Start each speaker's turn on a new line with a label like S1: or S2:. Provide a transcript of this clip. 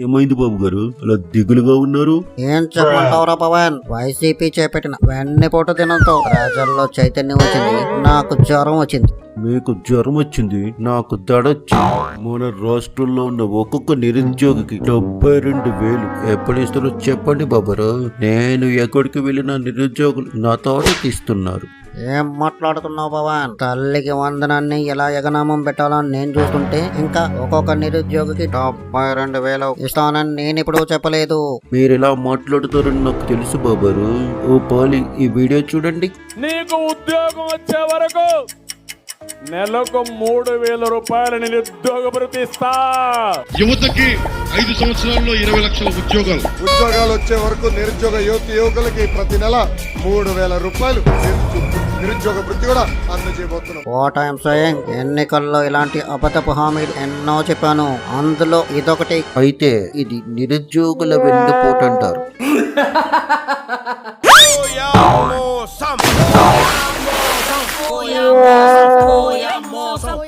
S1: ఏమైంది బాబు గారు అలా దిగులుగా ఉన్నారు?
S2: ఏం చెప్పమంటావురా పవన్? వైసీపీ చేపట్టిన వెన్నెపోటు దినంతో ప్రజల్లో చైతన్యం వచ్చింది, నాకు జ్వరం వచ్చింది.
S1: మీకు జ్వరం వచ్చింది, నాకు దడొచ్చింది. మన రాష్ట్రంలో ఉన్న ఒక్కొక్క నిరుద్యోగికి 72,000 ఎప్పుడు ఇస్తారో చెప్పండి బాబారు. నేను ఎక్కడికి వెళ్ళిన నిరుద్యోగులు నా తోట తీస్తున్నారు.
S2: ఏం మాట్లాడుతున్నావు పవన్? తల్లికి వందనాన్ని ఎలా ఎగనామం పెట్టాలని నేను చూస్తుంటే ఇంకా ఒక్కొక్క నిరుద్యోగికి 72,000 ఇస్తానని నేను ఇప్పుడు చెప్పలేదు.
S1: మీరు ఇలా మాట్లాడుతారని నాకు తెలుసు బాబారు. ఓ పాలి, ఈ వీడియో చూడండి.
S3: నీకు ఉద్యోగం వచ్చే వరకు నెలకు 3,000 రూపాయల నిరుద్యోగ భృతి ఇస్తా.
S4: యువతకి 5 సంవత్సరాల్లో 20 లక్షల
S5: ఉద్యోగాలు వచ్చే వరకు నిరుద్యోగ యువకులకి ప్రతి నెల 3,000 రూపాయలు నిరుద్యోగ వృత్తి కూడా అందజేయబోతున్నాం.
S2: వాట్ ఐఎమ్ సేయింగ్, ఎన్నికల్లో ఇలాంటి అబద్ధపు హామీలు ఎన్నో చెప్పాను, అందులో ఇదొకటి.
S1: అయితే ఇది నిరుద్యోగుల వెన్నుపోటు అంటారు.
S6: Mosam.